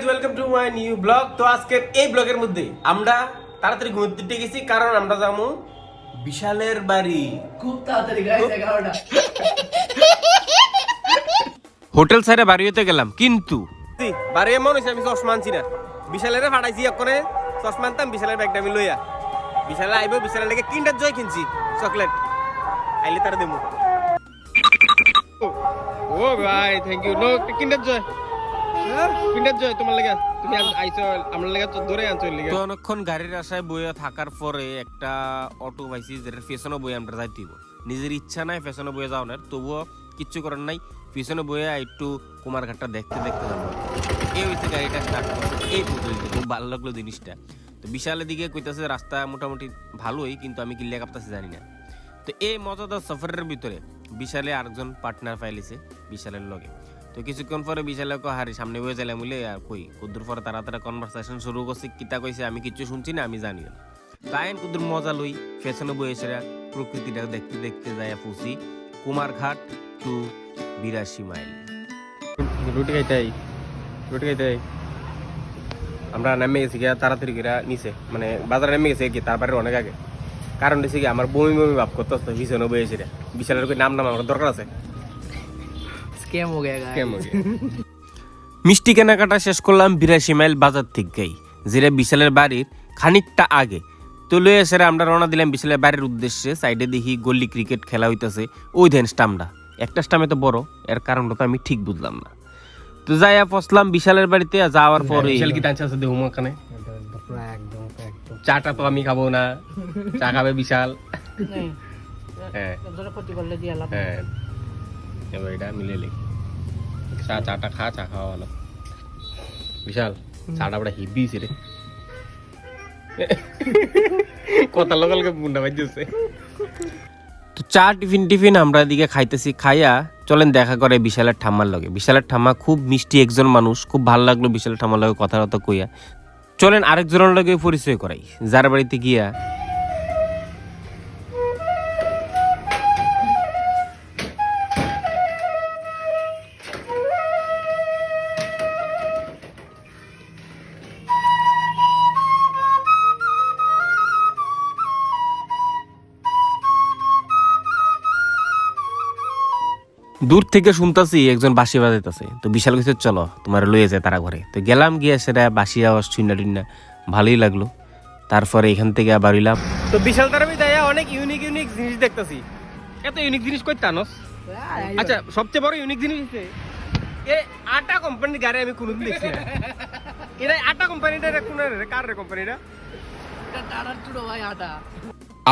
Welcome to my new blog. তো আজকে এই ব্লগের মধ্যে আমরা তাড়াতাড়ি ঘুরতে গেছি, কারণ আমরা যাবো বিশালের বাড়ি। খুব তাড়াতাড়ি গাইস 11টা। হোটেল সাইডে বাড়ি হতে গেলাম, কিন্তু বাড়ি এমন হয়েছে আমি চশমা আনছি না। বিশালের ফাটাইছি এক্ষণে চশমা আনতাম, বিশালের ব্যাগটা আমি লইয়া বিশালে আইব। বিশালের লেগে কিন্ডার জয় কিনছি চকলেট, আইলে তারা দেবো। ও ভাই থ্যাংক ইউ। নো কিন্ডার জয়, কিন্ডার জয় তোমার লেগে, তুমি আইছো আমার লেগে তো ধরে আনছো লেগে। তো অনেকক্ষণ গাড়ির আশায় বইয়া থাকার পরে একটা অটো পাইছি, যেটা পেছনে বইয়া আমরা যাইতেইব। নিজের ইচ্ছা নাই পেছনে বইয়া যাওয়ার, তবুও কিচ্ছু করার নাই, পিছনে বইয়া একটু কুমারঘাটটা দেখতে দেখতে যাবো। এই হইছে গাড়িটা স্টার্ট করছে এই পদ্ধতিতে, খুব ভালো লাগলো জিনিসটা। তো বিশালের দিকে কইতাছে রাস্তা মোটামুটি ভালোই, কিন্তু আমি কিল্লিয়া কাঁপতাছি জানি না। তো এই মজাদার সফরের ভিতরে বিশালে আরেকজন পার্টনার পাইলিছে বিশালের লগে। তো কিছুক্ষণ পরে বিশালে হারি সামনে বয়ে চাইলাম বলে আর কই কুদ্দুর পরে তারা কনভারসেশন শুরু করছে। কিতা কইছে আমি কিচ্ছু শুনছি না, আমি জানি না। তাই কুদ্দুর মজা লই ফ্যাশনে বয়েছে প্রকৃতিটা দেখতে দেখতে যায় পৌঁছি কুমারঘাট টু 82 মাইল। রুটি খাইতে আমরা নেমে গেছি গিয়া তাড়াতাড়ি করে নিচে, মানে বাজারে নেমে গেছে কি তারপরে অনেক আগে। কারণ হচ্ছে কি আমার বমি বমি ভাব করতে হচ্ছে পিছনে বয়েছে বিশালের নাম আমার দরকার আছে। স্ক্যাম হয়ে গেছে। মিষ্টি কেনাকাটা শেষ করলাম 82 মাইল বাজার থেকেই, যেটা বিশালের বাড়ির খানিকটা আগে। তো লয়ে এসে আমরা রওনা দিলাম বিশালের বাড়ির উদ্দেশ্যে। সাইডে দেখি গল্লি ক্রিকেট খেলা হইতেছে, ওই দেন স্টামটা একটা স্টামে তো বড়, এর কারণটা তো আমি ঠিক বুঝলাম না। তো যাইয়া পৌঁছলাম বিশালের বাড়িতে। যাওয়ার পরে বিশাল কি টানছে আছে দেখুন ওখানে, চাটা তো আমি খাবো না, চা খাবে বিশাল। হ্যাঁ হ্যাঁ এবার এটা মিলে লেগে চাটা চা খাওয়া ভালো। বিশাল চাটা বড় হিবি রে, কথা লোকালকে মুন্ডা বাজছে। তো চা টিফিন আমরা এদিকে খাইতেছি, খাইয়া চলেন দেখা করে বিশালের ঠাম্মার লগে। বিশালের ঠাম্মা খুব মিষ্টি একজন মানুষ, খুব ভালো লাগলো বিশালের ঠাম্মার লগে কথা কইয়া। চলেন আরেকজনের লগে পরিচয় করাই, যার বাড়িতে গিয়া দূর থেকে শুনতাছি একজন বাঁশি বাজাইতেছে। তো বিশাল কিছু চলো তোমার লইয়ে যায় তারা ঘরে। তো গেলাম, গিয়ে সেটা বাঁশি আওয়াজ শুনা টুন্না ভালোই লাগলো। তারপরে এখান থেকে আবার হইলাম। তো বিশাল তার অনেক ইউনিক জিনিস দেখতেছি। এত ইউনিক জিনিস কই তানস? আচ্ছা সবচেয়ে বড় ইউনিক জিনিস হচ্ছে এই আটা কোম্পানির গাড়ি আমি কোনোদিন দেখছি না। এটা আটা কোম্পানিটা কোন কার কোম্পানিটা? এটা টাটার চুড়ো ভাই আটা।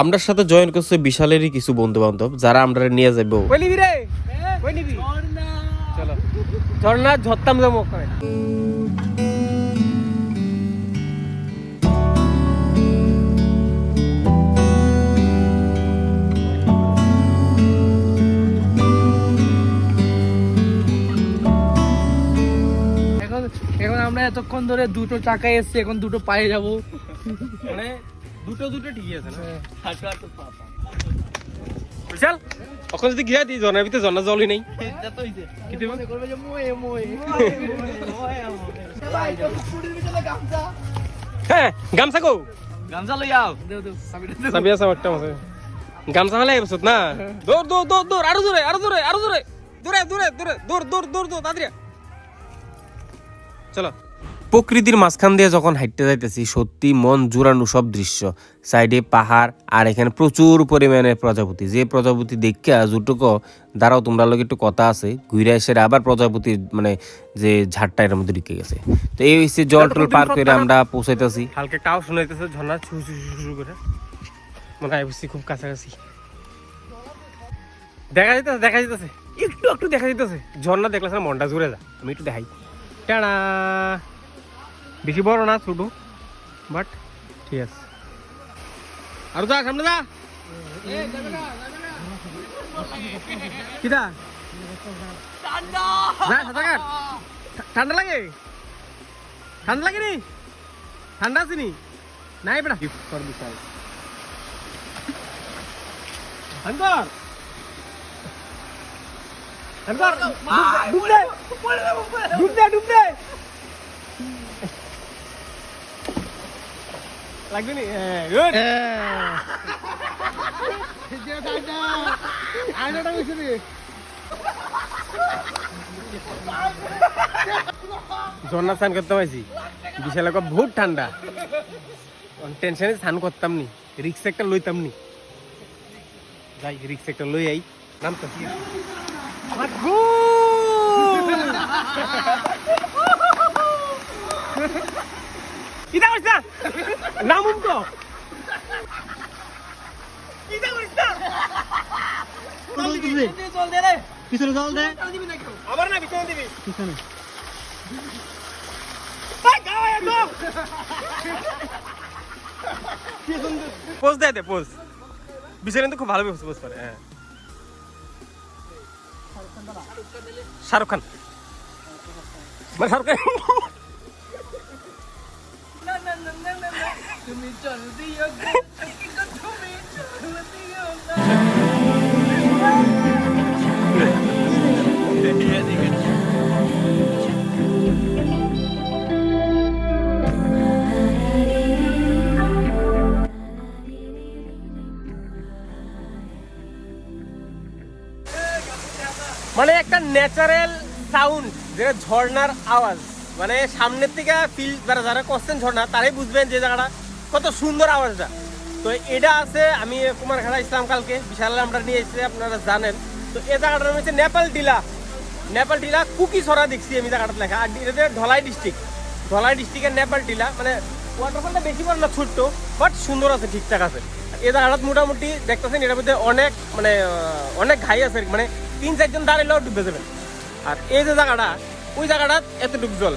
আমরার সাথে জয়েন করছে বিশালেরই কিছু বন্ধু বান্ধব, যারা আমরা নিয়ে যাবো। কই নিবি রে? কই নিবি? চলো ঝর্ণা ঝরতাম যাবো ওখানে। এখন আমরা এতক্ষণ ধরে দুটো চাকায় এসছি, এখন দুটো পায়ে যাবো। মানে দুটো ঠিকই আছে না? বিশাল ওখানে যদি গিয়া দিই ঝর্ণার ভিতরে ঝর্ণা জলই নেই। হ্যাঁ গামছা কো? গামছা লই আও। চাবি আছে একটা আছে। গামছা হলে এবছর না। দৌড় আরো জোরে দূরে তাড়াতাড়ি চলো। প্রকৃতির মাঝখান দিয়ে যখন হাঁটতে যাইতেছি, সত্যি মন জুড়ানো সব দৃশ্য। সাইডে পাহাড়, আর এখানে প্রচুর পরিমাণে প্রজাপতি। যে প্রজাপতি দেখে জুটুকো দাঁড়াও তোমরা লোক একটু কথা আছে, ঘুরে এসে আবার প্রজাপতির মানে যে ঝাড়টা এর মধ্যে ঢুকে গেছে। তো এই হচ্ছে জল টল পার করে আমরা পৌঁছাইতেছি। হালকা টাও শোনাইতেছে ঝর্ণা শুরু করে, মনে হয় বুঝছি খুব কাছাকাছি দেখা যাইতেছে একটু দেখা যাইতেছে। ঝর্ণা দেখলে মনটা জুড়ে যায়। আমি একটু দেখাই, টানা বেশি বড় না, ছোট, বাট ঠিক আছে। আর যা সামনে যা। কিটা ঠান্ডা লাগে নি? ঠান্ডা আছে নি? নাই বেটা বিশাল লাগবে নি গুড ঝর্ণা স্নান করতে পারছি বিশাল বহুত ঠান্ডা টেনশনে স্নান করতাম নি রিক্স একটা লইতাম নি যাই রিক্স একটা লই আই নাম তো কিটা করিস না নামুন তো কিটা করিস না পিছনে জল দে আবার না পিছনে দিবি পিছনে পোজ দে দে পোজ বিশাল কিন্তু খুব ভালো পোজ করে হ্যাঁ শাহরুখ খান মানে শাহরুখ খান তুমি চল দিও তুমি চল দিও মানে একটা ন্যাচারাল সাউন্ড যেটা ঝর্ণার আওয়াজ মানে সামনের থেকে ফিল যারা করছেন ঝর্ণা তারাই বুঝবেন যে জায়গাটা কত সুন্দর আওয়াজটা তো এটা আছে আমি কুমারখাড়া ইসলাম কালকে বিশাল আমরা নিয়ে এসেছি আপনারা জানেন তো এই জায়গাটার নাম হচ্ছে নেপাল টিলা কুকি ছড়া দেখছি আমি জায়গাটা লেখা আর এটা ধলাই ডিস্ট্রিক্টের নেপাল টিলা মানে ওয়াটারফলটা বেশি বড় না ছোট্ট বাট সুন্দর আছে ঠিকঠাক আছে এই জায়গাটা মোটামুটি দেখতেছেন এটার মধ্যে অনেক মানে অনেক ঘাই আছে মানে 3-4 জন দাঁড়ালেও ডুবে যাবেন আর এই যে জায়গাটা ওই জায়গাটা এতটুকু জল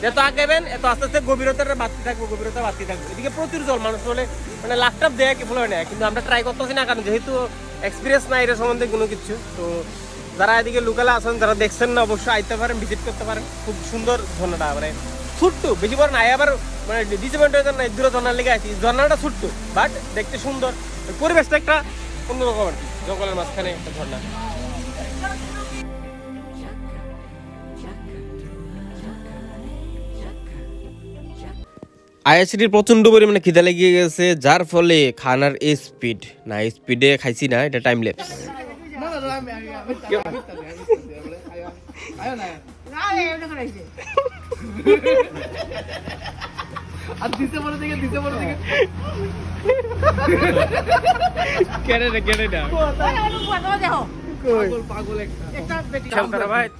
এত আঁকাবেন এত আস্তে আস্তে গভীরতা বাড়তে থাকবে এদিকে প্রচুর জল মানুষ বলে মানে লাখটাপ দেয় কি বলে হয় না কিন্তু আমরা ট্রাই করতেছি না কারণ যেহেতু এক্সপিরিয়েন্স নাই এর সম্বন্ধে কোনো কিছু তো যারা এদিকে লোকালে আসেন যারা দেখছেন না অবশ্যই আইতে পারেন ভিজিট করতে পারেন খুব সুন্দর ঝর্ণাটা মানে ছোট্ট বেশি বড় নাই আবার মানে ডিসঅ্যাপয়েন্ট হয়ে যান না দূরে ঝর্ণার লেগে আছি ঝর্ণাটা ছোট্ট বাট দেখতে সুন্দর পরিবেশটা একটা অন্যরকম আর কি জঙ্গলের মাঝখানে একটা ঝর্ণা আইএসটির প্রচন্ড পরিমাণে খিদা লেগে গেছে যার ফলে খানার স্পিডে খাইছি না এটা টাইম ল্যাপস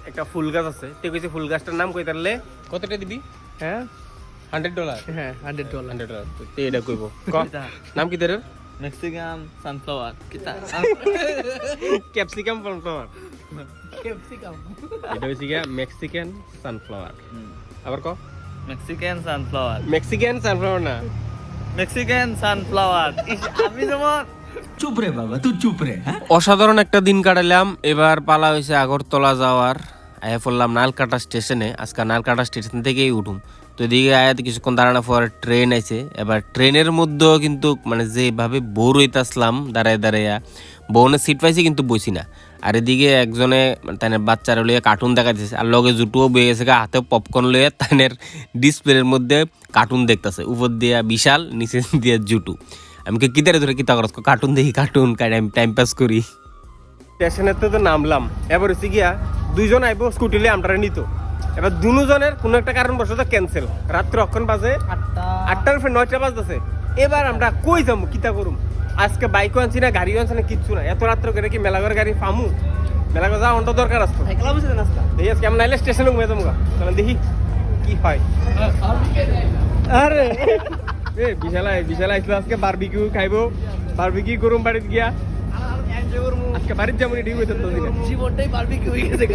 একটা ফুল গাছ আছে তুই কইছে ফুল গাছটার নাম কই তারলে কতটা দিবি হ্যাঁ $100 হ্যাঁ $100 $100 তুই এটা কইব নাম কি তোর মেক্সিকান সানফ্লাওয়ার কিতা ক্যাপসিকাম সানফ্লাওয়ার ক্যাপসিকাম এটা হচ্ছে গিয়া মেক্সিকান সানফ্লাওয়ার আবার ক মেক্সিকান সানফ্লাওয়ার না মেক্সিকান সানফ্লাওয়ার আমি যেমন চুপ রে বাবা তুই চুপ রে হ্যাঁ অসাধারণ একটা দিন কাটালাম এবার পালা হয়েছে আগরতলা যাওয়ার আয়া পড়লাম নালকাটা স্টেশনে আজকে নালকাটা স্টেশন থেকেই উঠুম তো এদিকে আয়াতে কিছুক্ষণ দাঁড়ানোর পর ট্রেন আছে এবার ট্রেনের মধ্যেও কিন্তু মানে যেভাবে বোর হইতাসলাম দাঁড়াইয়া বউনের সিট পাইছি কিন্তু বসি না আর এদিকে একজনে তাদের বাচ্চারা লইয়া কার্টুন দেখা দিচ্ছে আর লগে জুটুও বয়ে গেছে হাতে পপকর্ন লইয়া তাদের ডিসপ্লের মধ্যে কার্টুন দেখতেছে উপর দিয়া বিশাল নিচে দিয়া জুটু আমি কিতারে ধরে কিতা করছ কার্টুন দেখি কার্টুন আমি টাইম পাস করি স্টেশনের তো নামলাম এবার হচ্ছে গিয়া দুইজন আইব স্কুটি লিয়ে আমরা নিত এবার দুজনের কোনো একটা কারণবশত ক্যান্সেল রাত্রে অক্ষণ বাজে 8টার ফের 9টা বাজতেছে এবার আমরা কই যাবো কিতা করুম আজকে বাইকও আনছি না গাড়িও আনছি না কিচ্ছু না এত রাত্রে করে কি মেলাঘর গাড়ি পামু মেলাঘর যাওয়া অন্ত দরকার আসতো দেখি আজকে আমরা নাইলে স্টেশনে ঘুমিয়ে যাবো তাহলে দেখি কি হয় আরে বিশাল আইসলো আজকে বারবিকিউ খাইবো বারবিকিউ করুম বাড়িতে গিয়া আজকে বাড়িতে যাবো ঠিক হইতে জীবনটাই বারবিকিউ হয়ে গেছে